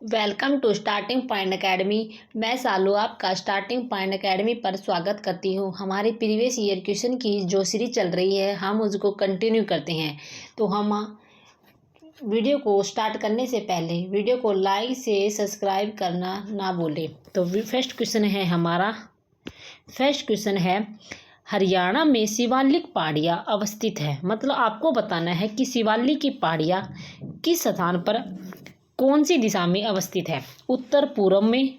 Welcome to starting point academy. मैं सालू आपका starting point academy पर स्वागत करती हूँ। हमारी प्रीवियस ईयर क्वेश्चन की जो सीरीज चल रही है हम उसको कंटिन्यू करते हैं। तो हम वीडियो को स्टार्ट करने से पहले वीडियो को लाइक से सब्सक्राइब करना ना भूलें। तो फर्स्ट क्वेश्चन है हरियाणा में शिवालिक पहाड़ियाँ अवस्थित है। मतलब आपको बताना है कि शिवालिक की पहाड़ियाँ किस स्थान पर कौन सी दिशा में अवस्थित है। उत्तर पूर्व में,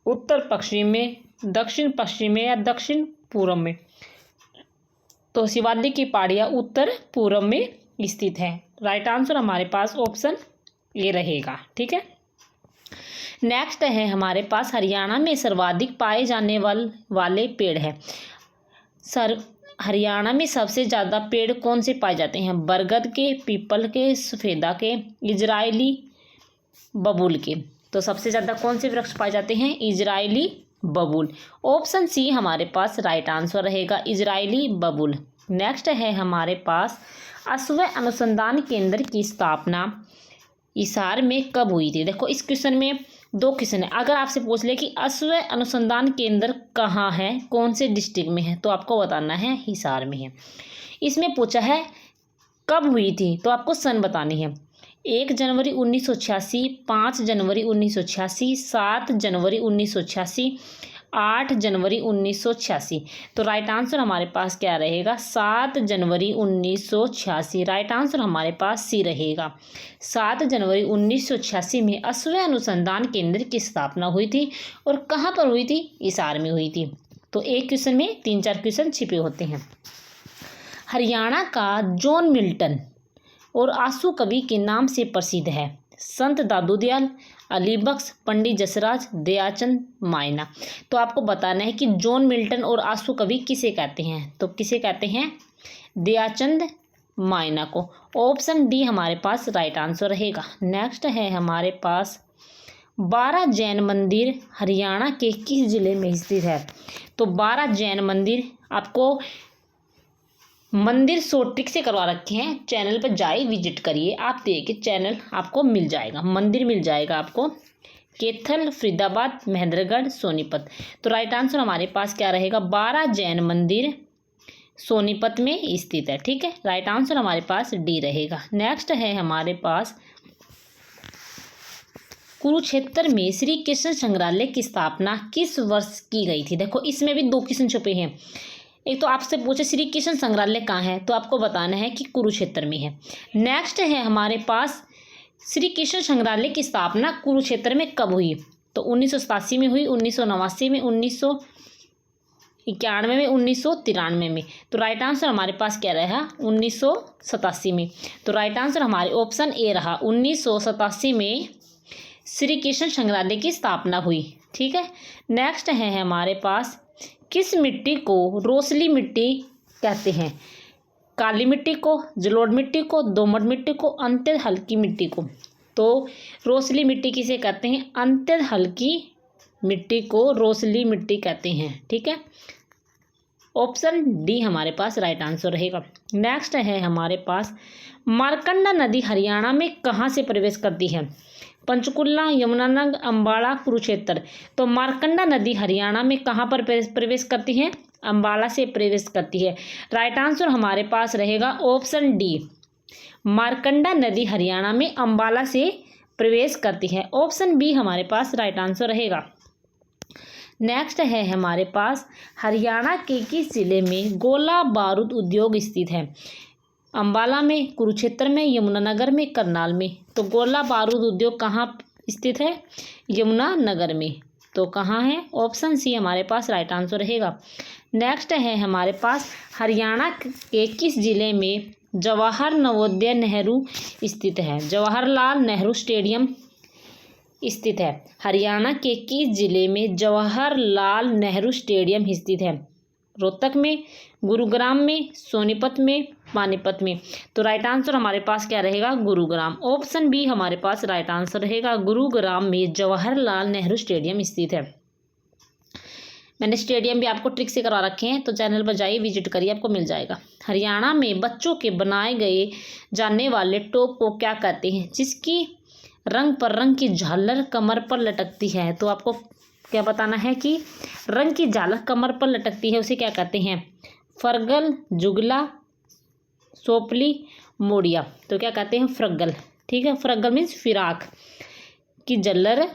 उत्तर पश्चिम में, दक्षिण पश्चिम में या दक्षिण पूर्व में। तो शिवालिक की पहाड़ियाँ उत्तर पूर्व में स्थित है। राइट आंसर हमारे पास ऑप्शन ए रहेगा। ठीक है। नेक्स्ट है हमारे पास हरियाणा में सर्वाधिक पाए जाने वाले पेड़ है। हरियाणा में सबसे ज़्यादा पेड़ कौन से पाए जाते हैं? बरगद के, पीपल के, सफेदा के, इजरायली बबूल के। तो सबसे ज़्यादा कौन से वृक्ष पाए जाते हैं? इजरायली बबूल। ऑप्शन सी हमारे पास राइट आंसर रहेगा, इजरायली बबूल। नेक्स्ट है हमारे पास अश्व अनुसंधान केंद्र की स्थापना हिसार में कब हुई थी? देखो इस क्वेश्चन में दो क्वेश्चन है। अगर आपसे पूछ ले कि अश्व अनुसंधान केंद्र कहाँ है, कौन से डिस्ट्रिक्ट में है, तो आपको बताना है हिसार में है। इसमें पूछा है कब हुई थी, तो आपको सन बतानी है। 1 जनवरी 1986, 5 जनवरी 1986, 7 जनवरी 1986, 8 जनवरी 1986। तो राइट आंसर हमारे पास क्या रहेगा? 7 जनवरी 1986। राइट आंसर हमारे पास सी रहेगा। 7 जनवरी 1986 में अश्व अनुसंधान केंद्र की स्थापना हुई थी। और कहाँ पर हुई थी? हिसार में हुई थी। तो एक क्वेश्चन में 3-4 क्वेश्चन छिपे होते हैं। हरियाणा का जॉन मिल्टन और आंसू कवि के नाम से प्रसिद्ध है। संत दादूदयाल, अलीबख्श, पंडित जसराज, दयाचंद मायना। तो आपको बताना है कि जॉन मिल्टन और आंसू कवि किसे कहते हैं? तो किसे कहते हैं? दयाचंद मायना को। ऑप्शन डी हमारे पास राइट आंसर रहेगा। नेक्स्ट है हमारे पास 12 जैन मंदिर हरियाणा के किस जिले में स्थित है? तो 12 जैन मंदिर आपको मंदिर शॉर्ट ट्रिक से करवा रखे हैं। चैनल पर जाए विजिट करिए, आप देखिए चैनल आपको मिल जाएगा, मंदिर मिल जाएगा आपको। कैथल, फरीदाबाद, महेंद्रगढ़, सोनीपत। तो राइट आंसर हमारे पास क्या रहेगा? 12 जैन मंदिर सोनीपत में स्थित है। ठीक है। राइट आंसर हमारे पास डी रहेगा। नेक्स्ट है हमारे पास कुरुक्षेत्र में श्री कृष्ण संग्रहालय की स्थापना किस वर्ष की गई थी? देखो इसमें भी दो क्वेश्चन छुपे हैं। एक तो आपसे पूछे श्री कृष्ण संग्रहालय कहाँ है, तो आपको बताना है कि कुरुक्षेत्र में है। नेक्स्ट है हमारे पास श्री कृष्ण संग्रहालय की स्थापना कुरुक्षेत्र में कब हुई? तो 1987 में हुई, 1989 में, 1991 में, 1993 में। तो राइट आंसर हमारे पास क्या रहा? 1987 में। तो राइट आंसर हमारे ऑप्शन ए रहा, 1987 में श्री कृष्ण संग्रहालय की स्थापना हुई। ठीक है। नेक्स्ट है हमारे पास किस मिट्टी को रोसली मिट्टी कहते हैं? काली मिट्टी को, जलोढ़ मिट्टी को, दोमट मिट्टी को, अत्यंत हल्की मिट्टी को। तो रोसली मिट्टी किसे कहते हैं? अत्यंत हल्की मिट्टी को रोसली मिट्टी कहते हैं। ठीक है। ऑप्शन डी हमारे पास राइट आंसर रहेगा। नेक्स्ट है हमारे पास मारकंडा नदी हरियाणा में कहाँ से प्रवेश करती है? पंचकुला, यमुनानगर, अम्बाला, कुरुक्षेत्र। तो मारकंडा नदी हरियाणा में कहाँ पर प्रवेश करती है? अम्बाला से प्रवेश करती है। राइट आंसर हमारे पास रहेगा ऑप्शन डी, मारकंडा नदी हरियाणा में अम्बाला से प्रवेश करती है। ऑप्शन बी हमारे पास राइट आंसर रहेगा। नेक्स्ट है हमारे पास हरियाणा के किस जिले में गोला बारूद उद्योग स्थित है? अम्बाला में, कुरुक्षेत्र में, यमुनानगर में, करनाल में। तो गोला बारूद उद्योग कहाँ स्थित है? यमुनानगर में। तो कहाँ है? ऑप्शन सी हमारे पास राइट आंसर रहेगा। नेक्स्ट है हमारे पास हरियाणा के किस जिले में जवाहर नवोदय नेहरू स्थित है? जवाहरलाल नेहरू स्टेडियम स्थित है। हरियाणा के किस जिले में जवाहरलाल नेहरू स्टेडियम स्थित है? रोहतक में, गुरुग्राम में, सोनीपत में, पानीपत में। तो राइट आंसर हमारे पास क्या रहेगा? गुरुग्राम। ऑप्शन बी हमारे पास राइट आंसर रहेगा, गुरुग्राम में जवाहरलाल नेहरू स्टेडियम स्थित है। मैंने स्टेडियम भी आपको ट्रिक से करवा रखे हैं, तो चैनल पर जाइए विजिट करिए, आपको मिल जाएगा। हरियाणा में बच्चों के बनाए गए जाने वाले टॉप को क्या कहते हैं? जिसकी रंग पर रंग की झालर कमर पर लटकती है। तो आपको क्या बताना है कि रंग की झालर कमर पर लटकती है उसे क्या कहते हैं? फरगल, जुगला, सोपली, मोड़िया। तो क्या कहते हैं? फ्रगल। ठीक है, फ्रगल मीन्स फिराक की झल्लर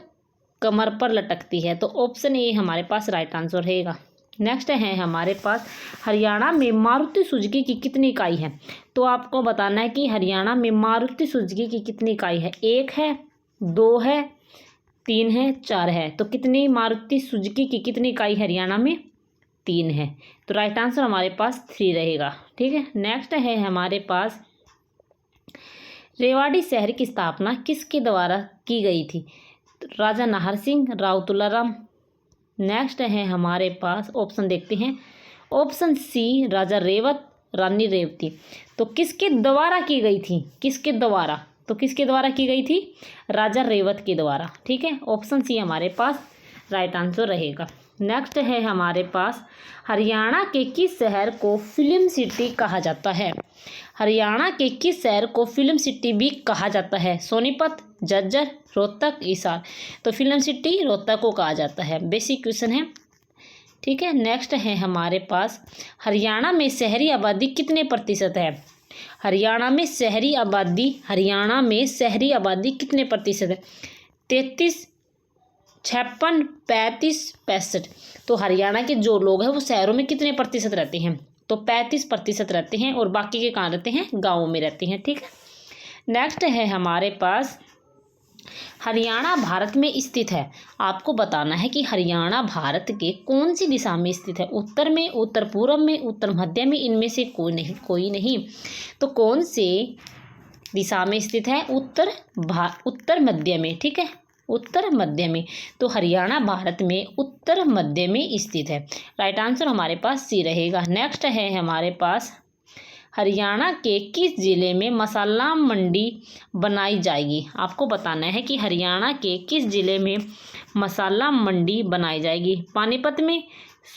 कमर पर लटकती है। तो ऑप्शन ए हमारे पास राइट आंसर रहेगा। नेक्स्ट है हमारे पास, हरियाणा में मारुति सुजुकी की कितनी इकाई है? तो आपको बताना है कि हरियाणा में मारुति सुजुकी की कितनी इकाई है। 1 है, 2 है, 3 है, 4 है। तो कितनी मारुति सुजुकी की कितनी इकाई हरियाणा में? 3 है। तो राइट आंसर हमारे पास 3 रहेगा। ठीक है, नेक्स्ट है हमारे पास, रेवाड़ी शहर की स्थापना किसके द्वारा की गई थी? राजा नाहर सिंह, राव तुलाराम। नेक्स्ट है हमारे पास, ऑप्शन देखते हैं। ऑप्शन सी राजा रेवत, रानी रेवती। तो किसके द्वारा की गई थी? किसके द्वारा? तो किसके द्वारा की गई थी? राजा रेवत के द्वारा। ठीक है, ऑप्शन सी हमारे पास राइट आंसर रहेगा। नेक्स्ट है हमारे पास, हरियाणा के किस शहर को फिल्म सिटी कहा जाता है? हरियाणा के किस शहर को फिल्म सिटी भी कहा जाता है? सोनीपत, झज्जर, रोहतक, हिसार। तो फिल्म सिटी रोहतक को कहा जाता है। बेसिक क्वेश्चन है। ठीक है, नेक्स्ट है हमारे पास, हरियाणा में शहरी आबादी कितने प्रतिशत है? हरियाणा में शहरी आबादी कितने प्रतिशत है? 33, 56, 35, 65। तो हरियाणा के जो लोग हैं वो शहरों में कितने प्रतिशत रहते हैं? तो 35% रहते हैं और बाकी के कहाँ रहते हैं? गाँवों में रहते हैं। ठीक है, नेक्स्ट है हमारे पास, हरियाणा भारत में स्थित है। आपको बताना है कि हरियाणा भारत के कौन सी दिशा में स्थित है? उत्तर में, उत्तर पूर्व में, उत्तर मध्य में, इनमें से कोई नहीं। तो कौन से दिशा में स्थित है? उत्तर मध्य में। ठीक है, उत्तर मध्य में। तो हरियाणा भारत में उत्तर मध्य में स्थित है। राइट आंसर हमारे पास सी रहेगा। नेक्स्ट है हमारे पास, हरियाणा के किस जिले में मसाला मंडी बनाई जाएगी? आपको बताना है कि हरियाणा के किस जिले में मसाला मंडी बनाई जाएगी? पानीपत में,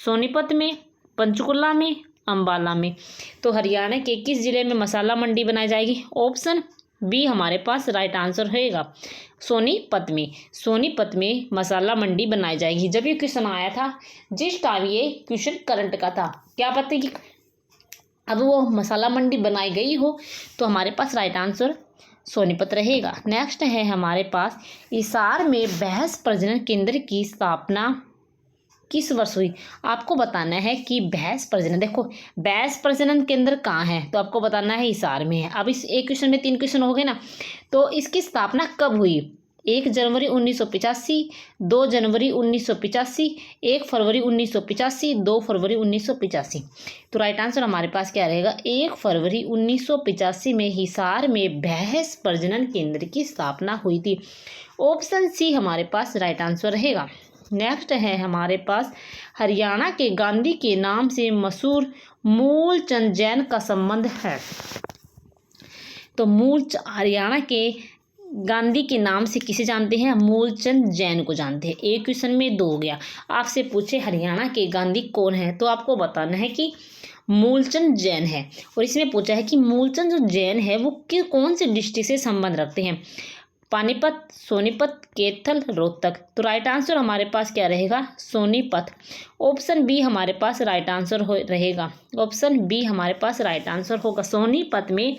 सोनीपत में, पंचकुला में, अंबाला में। तो हरियाणा के किस जिले में मसाला मंडी बनाई जाएगी? ऑप्शन बी हमारे पास राइट आंसर रहेगा, सोनीपत में। सोनीपत में मसाला मंडी बनाई जाएगी। जब ये क्वेश्चन आया था, जिस टाइम ये क्वेश्चन करंट का था, क्या पता कि अब वो मसाला मंडी बनाई गई हो, तो हमारे पास राइट आंसर सोनीपत रहेगा। नेक्स्ट है हमारे पास, हिसार में भैंस प्रजनन केंद्र की स्थापना किस वर्ष हुई? आपको बताना है कि भैंस प्रजनन, देखो भैंस प्रजनन केंद्र कहाँ है? तो आपको बताना है हिसार में है। अब इस एक क्वेश्चन में 3 क्वेश्चन हो गए ना। तो इसकी स्थापना कब हुई? 1 जनवरी 1985, 2 जनवरी 1985, 1 फरवरी 1985, 2 फरवरी 1985। तो राइट आंसर हमारे पास क्या रहेगा? 1 फरवरी 1985 में हिसार में भैंस प्रजनन केंद्र की स्थापना हुई थी। ऑप्शन सी हमारे पास राइट आंसर रहेगा। नेक्स्ट है हमारे पास, हरियाणा के गांधी के नाम से मशहूर मूलचंद जैन का संबंध है। तो हरियाणा के गांधी के नाम से किसे जानते हैं? मूलचंद जैन को जानते हैं। एक क्वेश्चन में 2 हो गया। आपसे पूछे हरियाणा के गांधी कौन है, तो आपको बताना है कि मूलचंद जैन है। और इसमें पूछा है कि मूलचंद जो जैन है वो कौन से डिस्ट्रिक्ट से संबंध रखते हैं? पानीपत, सोनीपत, कैथल, रोहतक। तो राइट आंसर हमारे पास क्या रहेगा? सोनीपत। ऑप्शन बी हमारे पास राइट आंसर रहेगा। ऑप्शन बी हमारे पास राइट आंसर होगा। सोनीपत में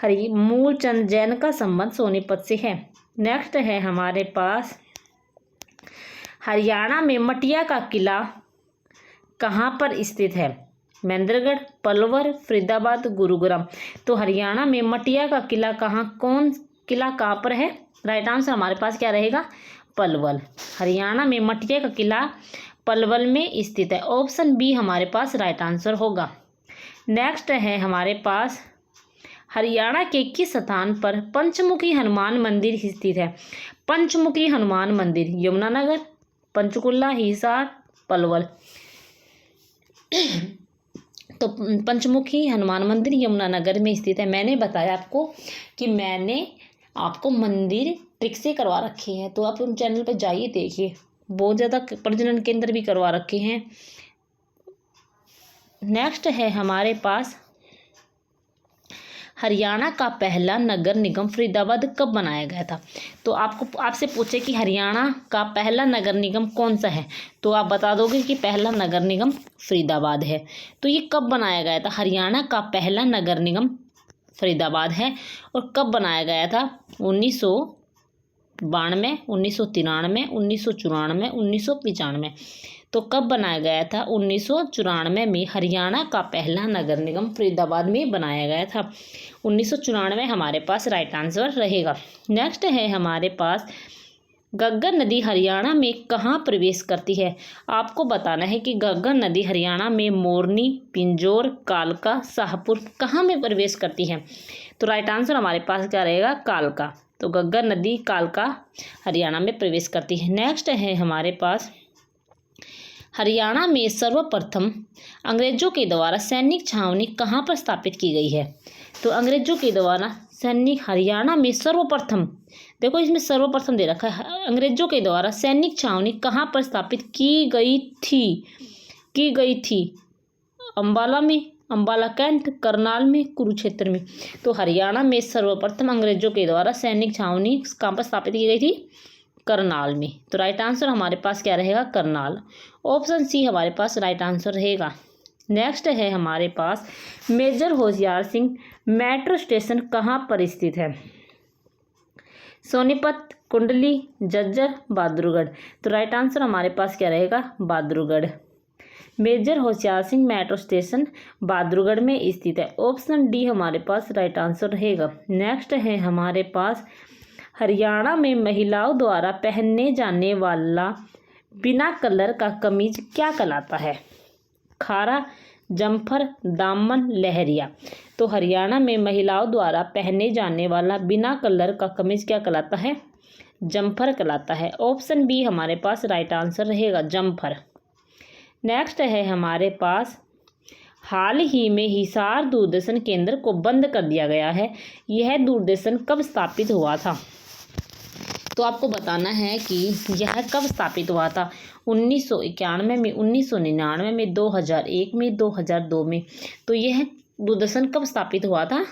मूलचंद जैन का संबंध सोनीपत से है। नेक्स्ट है हमारे पास, हरियाणा में मटिया का किला कहाँ पर स्थित है? महेंद्रगढ़, पलवल, फरीदाबाद, गुरुग्राम। तो हरियाणा में मटिया का किला कहाँ पर है? राइट आंसर हमारे पास क्या रहेगा? पलवल। हरियाणा में मटिया का किला पलवल में स्थित है। ऑप्शन बी हमारे पास राइट आंसर होगा। नेक्स्ट है हमारे पास, हरियाणा के किस स्थान पर पंचमुखी हनुमान मंदिर स्थित है? पंचमुखी हनुमान मंदिर यमुनानगर, पंचकुला, हिसार, पलवल। तो पंचमुखी हनुमान मंदिर यमुनानगर में स्थित है। मैंने बताया आपको कि मैंने आपको मंदिर ट्रिक से करवा रखे हैं, तो आप उन चैनल पर जाइए, देखिए बहुत ज़्यादा प्रजनन केंद्र भी करवा रखे हैं। नेक्स्ट है हमारे पास, हरियाणा का पहला नगर निगम फरीदाबाद कब बनाया गया था? तो आपसे पूछे कि हरियाणा का पहला नगर निगम कौन सा है, तो आप बता दोगे कि पहला नगर निगम फरीदाबाद है। तो ये कब बनाया गया था? हरियाणा का पहला नगर निगम फरीदाबाद है। और कब बनाया गया था? 1992, 1993, 1994, 1995। तो कब बनाया गया था? 1994 में हरियाणा का पहला नगर निगम फरीदाबाद में बनाया गया था। 1994 हमारे पास राइट आंसर रहेगा। नेक्स्ट है हमारे पास, घग्गर नदी हरियाणा में कहाँ प्रवेश करती है? आपको बताना है कि घग्गर नदी हरियाणा में मोरनी, पिंजौर, कालका, शाहपुर कहाँ में प्रवेश करती है? तो राइट आंसर हमारे पास क्या रहेगा? कालका। तो घग्गर नदी कालका हरियाणा में प्रवेश करती है। नेक्स्ट है हमारे पास, हरियाणा में सर्वप्रथम अंग्रेजों के द्वारा सैनिक छावनी कहाँ पर स्थापित की गई है? तो अंग्रेजों के द्वारा सैनिक हरियाणा में सर्वप्रथम, देखो इसमें सर्वप्रथम दे रखा है, अंग्रेजों के द्वारा सैनिक छावनी कहाँ पर स्थापित की गई थी? अंबाला में, अंबाला कैंट, करनाल में, कुरुक्षेत्र में। तो हरियाणा में सर्वप्रथम अंग्रेजों के द्वारा सैनिक छावनी कहाँ पर स्थापित की गई थी? करनाल में। तो राइट आंसर हमारे पास क्या रहेगा? करनाल। ऑप्शन सी हमारे पास राइट आंसर रहेगा। नेक्स्ट है हमारे पास, major Hoshiyar Singh metro station कहाँ पर स्थित है? सोनीपत, कुंडली, झज्जर, बहादुरगढ़। तो राइट आंसर हमारे पास क्या रहेगा? Bahadurgarh. Major Hoshiyar Singh metro station Bahadurgarh में स्थित है। ऑप्शन डी हमारे पास राइट आंसर रहेगा। नेक्स्ट है हमारे पास, हरियाणा में महिलाओं द्वारा पहनने जाने वाला बिना कलर का कमीज क्या कहलाता है? खारा, जम्फर, दामन, लहरिया। तो हरियाणा में महिलाओं द्वारा पहने जाने वाला बिना कलर का कमीज क्या कहलाता है? जम्फर कहलाता है। ऑप्शन बी हमारे पास राइट आंसर रहेगा, जम्फर। नेक्स्ट है हमारे पास, हाल ही में हिसार दूरदर्शन केंद्र को बंद कर दिया गया है। यह दूरदर्शन कब स्थापित हुआ था? तो आपको बताना है कि यह कब स्थापित हुआ था। 1991 में, 1999 में, 2001 में, 2002 में। तो यह दूरदर्शन कब स्थापित हुआ था?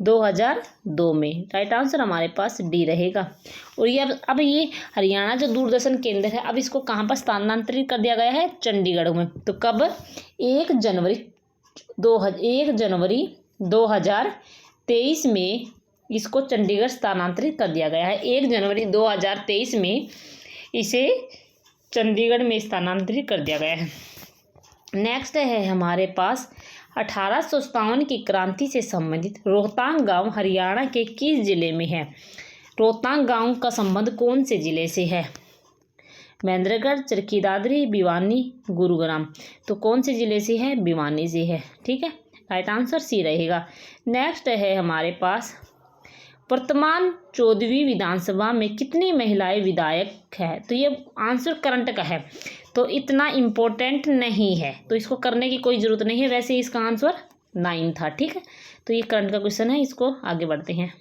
2002 में। राइट आंसर हमारे पास डी रहेगा। और ये अब ये हरियाणा जो दूरदर्शन केंद्र है, अब इसको कहाँ पर स्थानांतरित कर दिया गया है? चंडीगढ़ में। तो कब? 1 जनवरी 2023 में इसको चंडीगढ़ स्थानांतरित कर दिया गया है। 1 जनवरी 2023 में इसे चंडीगढ़ में स्थानांतरित कर दिया गया है। नेक्स्ट है हमारे पास, 1857 की क्रांति से संबंधित रोहतांग गांव हरियाणा के किस जिले में है? रोहतांग गांव का संबंध कौन से जिले से है? महेंद्रगढ़, चरखी दादरी, भिवानी, गुरुग्राम। तो कौन से जिले से है? भिवानी से है। ठीक है, राइट आंसर सी रहेगा। नेक्स्ट है हमारे पास, वर्तमान 14वीं विधानसभा में कितनी महिलाएं विधायक है? तो ये आंसर करंट का है, तो इतना इम्पोर्टेंट नहीं है, तो इसको करने की कोई ज़रूरत नहीं है। वैसे इसका आंसर 9 था। ठीक है, तो ये करंट का क्वेश्चन है, इसको आगे बढ़ते हैं।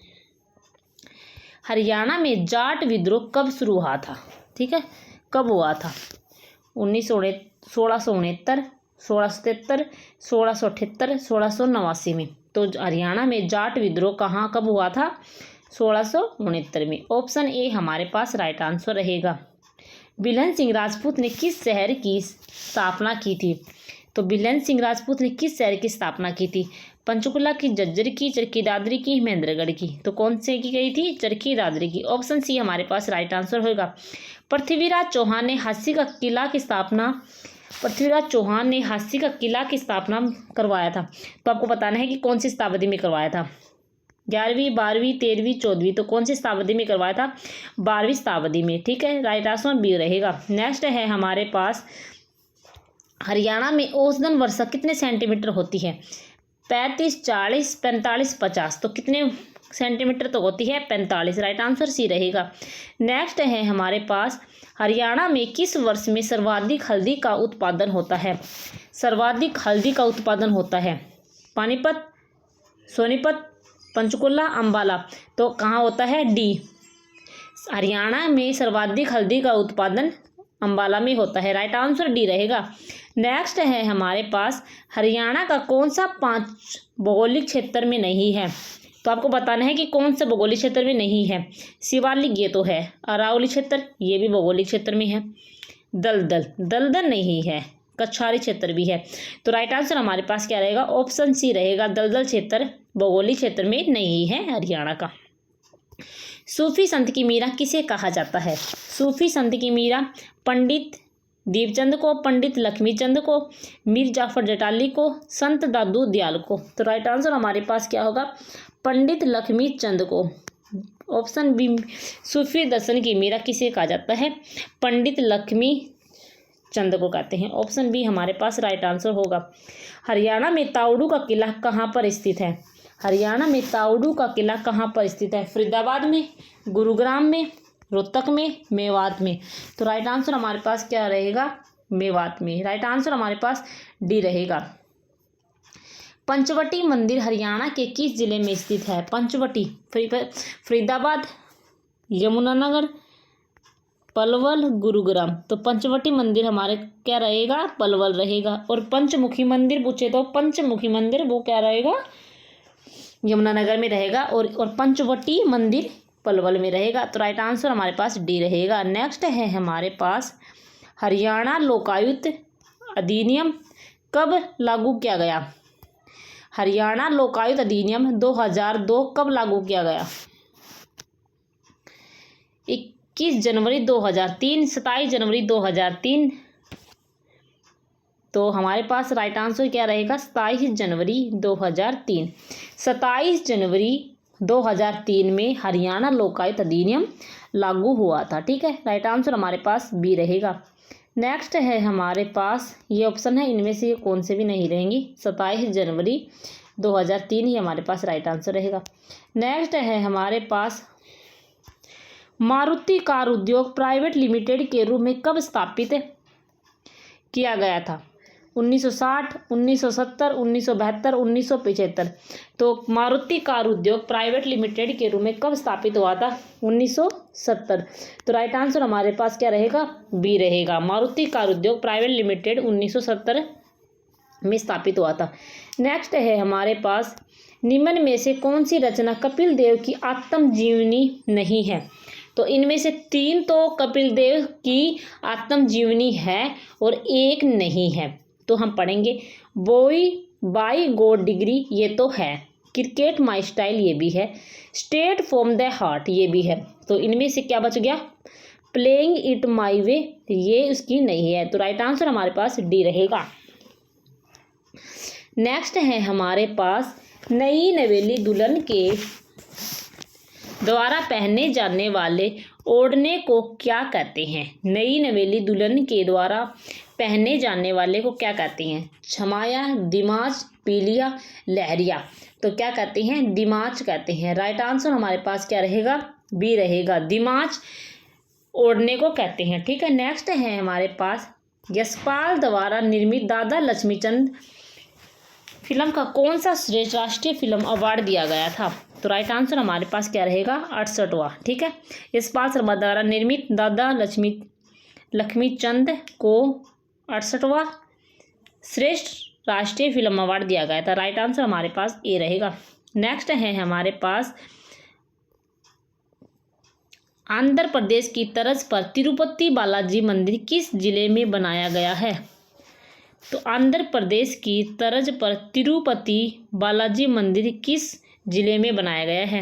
हरियाणा में जाट विद्रोह कब शुरू हुआ था? ठीक है, कब हुआ था? 1669, 1673, 1678, 1689 में। तो हरियाणा में जाट विद्रोह कब हुआ था? 1669 में। ऑप्शन ए हमारे पास राइट आंसर रहेगा। बिलन सिंह राजपूत ने किस शहर की स्थापना की थी? तो बिलन सिंह राजपूत ने किस शहर की स्थापना की थी? पंचकुला की, झज्जर की, चरखी दादरी की, महेंद्रगढ़ की। तो कौन से की गई थी? चरखी दादरी की। ऑप्शन सी हमारे पास राइट आंसर होगा। पृथ्वीराज चौहान ने हांसी का किला की स्थापना करवाया था। तो आपको बताना है कि कौन सी शताब्दी में करवाया था? 11वीं, 12वीं, 13वीं, 14वीं। तो कौन सी शताब्दी में करवाया था? 12वीं शताब्दी में। ठीक है, राइट आंसर बी रहेगा। नेक्स्ट है हमारे पास, हरियाणा में औसतन वर्षा कितने सेंटीमीटर होती है? 35, 40, 45, 50। तो कितने सेंटीमीटर तो होती है? 45। राइट आंसर सी रहेगा। नेक्स्ट है हमारे पास, हरियाणा में किस वर्ष में सर्वाधिक हल्दी का उत्पादन होता है? सर्वाधिक हल्दी का उत्पादन होता है पानीपत, सोनीपत, पंचकुला, अंबाला। तो कहाँ होता है? डी। हरियाणा में सर्वाधिक हल्दी का उत्पादन अंबाला में होता है। राइट आंसर डी रहेगा। नेक्स्ट है हमारे पास हरियाणा का कौन सा 5 भौगोलिक क्षेत्र में नहीं है। तो आपको बताना है कि कौन से भौगोलिक क्षेत्र में नहीं है। शिवालिक ये तो है, अरावली क्षेत्र ये भी भौगोलिक क्षेत्र में है, दलदल नहीं है, कछारी क्षेत्र भी है। तो राइट आंसर हमारे पास क्या रहेगा, ऑप्शन सी रहेगा, दलदल क्षेत्र भौगोलिक क्षेत्र में नहीं है हरियाणा का। सूफी संत की मीरा किसे कहा जाता है। सूफी संत की मीरा पंडित दीपचंद को, पंडित लक्ष्मीचंद को, मीर जाफर जटाली को, संत दादू दयाल को। तो राइट आंसर हमारे पास क्या होगा, पंडित लक्ष्मीचंद को। ऑप्शन बी, सूफी दर्शन की मीरा किसे कहा जाता है, पंडित लक्ष्मी चंद को कहते हैं। ऑप्शन बी हमारे पास राइट आंसर होगा। हरियाणा में ताउडू का किला कहाँ पर स्थित है। हरियाणा में ताउडू का किला कहाँ पर स्थित है, फरीदाबाद में, गुरुग्राम में, रोहतक में, मेवात में। तो राइट आंसर हमारे पास क्या रहेगा, मेवात में। राइट आंसर हमारे पास डी रहेगा। पंचवटी मंदिर हरियाणा के किस जिले में स्थित है। पंचवटी फरीदाबाद, यमुनानगर, पलवल, गुरुग्राम। तो पंचवटी मंदिर हमारे क्या रहेगा, पलवल रहेगा। और पंचमुखी मंदिर पूछे तो पंचमुखी मंदिर वो क्या रहेगा, यमुनानगर में रहेगा। और पंचवटी मंदिर पलवल में रहेगा। तो राइट आंसर हमारे पास डी रहेगा। नेक्स्ट है हमारे पास हरियाणा लोकायुक्त अधिनियम कब लागू किया गया। हरियाणा लोकायुक्त अधिनियम 2002 कब लागू किया गया। 21 जनवरी 2003, 27 जनवरी 2003। तो हमारे पास राइट आंसर क्या रहेगा, 27 जनवरी 2003। 27 जनवरी 2003 में हरियाणा लोकायुक्त अधिनियम लागू हुआ था। ठीक है, राइट आंसर हमारे पास बी रहेगा। नेक्स्ट है हमारे पास, ये ऑप्शन है, इनमें से कौन से भी नहीं रहेंगी। 27 जनवरी 2003 ही हमारे पास राइट आंसर रहेगा। नेक्स्ट है हमारे पास, मारुति कार उद्योग प्राइवेट लिमिटेड के रूप में कब स्थापित किया गया था। 1960, 1970, 1972, 1975। तो मारुति कार उद्योग प्राइवेट लिमिटेड के रूप में कब स्थापित हुआ था, 1970। तो राइट आंसर हमारे पास क्या रहेगा, बी रहेगा। मारुति कार उद्योग प्राइवेट लिमिटेड 1970 में स्थापित हुआ था। नेक्स्ट है हमारे पास, निम्न में से कौन सी रचना कपिल देव की आत्मजीवनी नहीं है। तो इनमें से 3 तो कपिल देव की आत्मजीवनी है और एक नहीं है। तो हम पढ़ेंगे, बॉय बाय गॉड डिग्री ये तो है, क्रिकेट माई स्टाइल ये भी है, स्ट्रेट फ्रॉम द हार्ट ये भी है। तो इनमें से क्या बच गया, प्लेइंग इट माई वे ये उसकी नहीं है। तो राइट आंसर हमारे पास डी रहेगा। नेक्स्ट है हमारे पास, नई नवेली दुल्हन के द्वारा पहने जाने वाले ओढ़ने को क्या कहते हैं। नई नवेली दुल्हन के द्वारा पहने जाने वाले को क्या कहते हैं, छमाया, दिमाज, पीलिया, लहरिया। तो क्या कहते हैं, दिमाज कहते हैं। राइट आंसर हमारे पास क्या रहेगा, बी रहेगा, दिमाज ओढ़ने को कहते हैं। ठीक है, नेक्स्ट है हमारे पास, यशपाल द्वारा निर्मित दादा लक्ष्मीचंद फिल्म का कौन सा श्रेष्ठ राष्ट्रीय फिल्म अवार्ड दिया गया था। तो राइट आंसर हमारे पास क्या रहेगा, 68वां। ठीक है, यशपाल शर्मा द्वारा निर्मित दादा लक्ष्मीचंद को 68वां श्रेष्ठ राष्ट्रीय फिल्म अवार्ड दिया गया था। राइट आंसर हमारे पास ए रहेगा। नेक्स्ट है हमारे पास, आंध्र प्रदेश की तर्ज पर तिरुपति बालाजी मंदिर किस जिले में बनाया गया है। तो आंध्र प्रदेश की तर्ज पर तिरुपति बालाजी मंदिर किस जिले में बनाया गया है,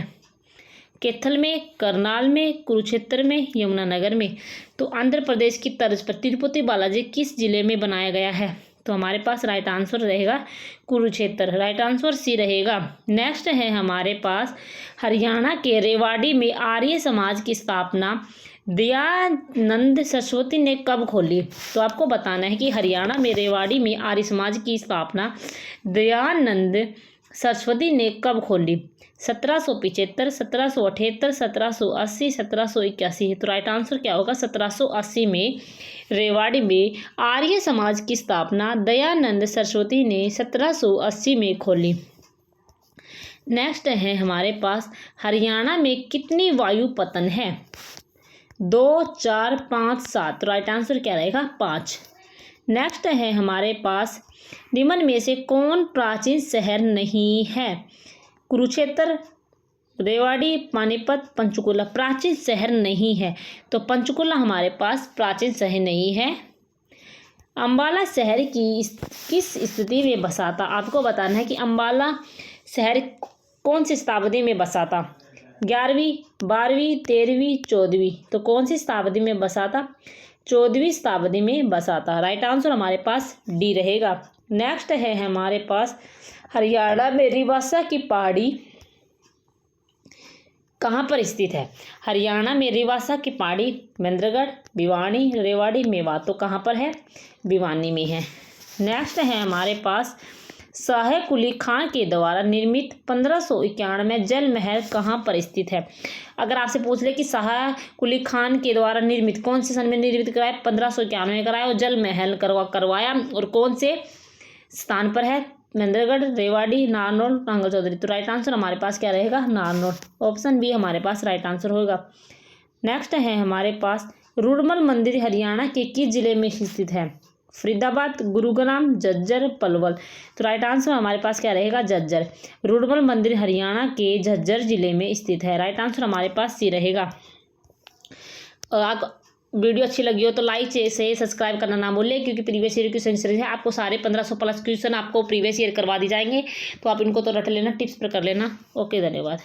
कैथल में, करनाल में, कुरुक्षेत्र में, यमुनानगर में। तो आंध्र प्रदेश की तर्ज पर तिरुपति बालाजी किस जिले में बनाया गया है। तो हमारे पास राइट आंसर रहेगा कुरुक्षेत्र। राइट आंसर सी रहेगा। नेक्स्ट है हमारे पास, हरियाणा के रेवाड़ी में आर्य समाज की स्थापना दयानंद सरस्वती ने कब खोली। तो आपको बताना है कि हरियाणा में रेवाड़ी में आर्य समाज की स्थापना दयानंद सरस्वती ने कब खोली। 1775, 1778, 1780, 1781। तो राइट आंसर क्या होगा, 1780 में रेवाड़ी में आर्य समाज की स्थापना दयानंद सरस्वती ने 1780 में खोली। नेक्स्ट है हमारे पास, हरियाणा में कितनी वायु पतन है। 2, 4, 5, 7। तो राइट आंसर क्या रहेगा? 5। नेक्स्ट है हमारे पास, निम्न में से कौन प्राचीन शहर नहीं है? कुरुक्षेत्र, रेवाड़ी, पानीपत, पंचकुला। प्राचीन शहर नहीं है, तो पंचकुला हमारे पास प्राचीन शहर नहीं है। अम्बाला शहर की किस स्थिति में बसा था? आपको बताना है कि अम्बाला शहर कौन सी शताब्दी में बसा था? 11वीं, 12वीं, 13वीं, 14वीं। तो कौन सी शताब्दी में बसा था? 14वीं शताब्दी में बसा था। राइट आंसर हमारे पास डी रहेगा। नेक्स्ट है हमारे पास, हरियाणा में रिवासा की पहाड़ी कहाँ पर स्थित है? हरियाणा में रिवासा की पहाड़ी महेंद्रगढ़, भिवानी, रेवाड़ी, मेवात। तो कहाँ पर है? भिवानी में है। नेक्स्ट है हमारे पास, शाह कुली खान के द्वारा निर्मित 1591 में जल महल कहाँ पर स्थित है? अगर आपसे पूछ ले कि शाह कुली खान के द्वारा निर्मित कौन से सन में निर्मित कराया? 1591 में कराया, और जल महल करवाया, और कौन से स्थान पर है? महेंद्रगढ़, रेवाड़ी, नारनौल, नांगल चौधरी। तो राइट आंसर हमारे पास क्या रहेगा? नारनौल। ऑप्शन बी हमारे पास राइट आंसर होगा। नेक्स्ट है हमारे पास, रुड़मल मंदिर हरियाणा के किस जिले में स्थित है? फरीदाबाद, गुरुग्राम, झज्जर, पलवल। तो राइट आंसर हमारे पास क्या रहेगा? झज्जर। रुड़मल मंदिर हरियाणा के झज्जर जिले में स्थित है। राइट आंसर हमारे पास सी रहेगा। और आप वीडियो अच्छी लगी हो तो लाइक से सब्सक्राइब करना ना भूलें, क्योंकि प्रीवियस ईयर क्वेश्चन सीरीज है, आपको सारे 1500 प्लस क्वेश्चन आपको प्रीवियस ईयर करवा दी जाएंगे, तो आप इनको तो रट लेना, टिप्स पर कर लेना। ओके, धन्यवाद।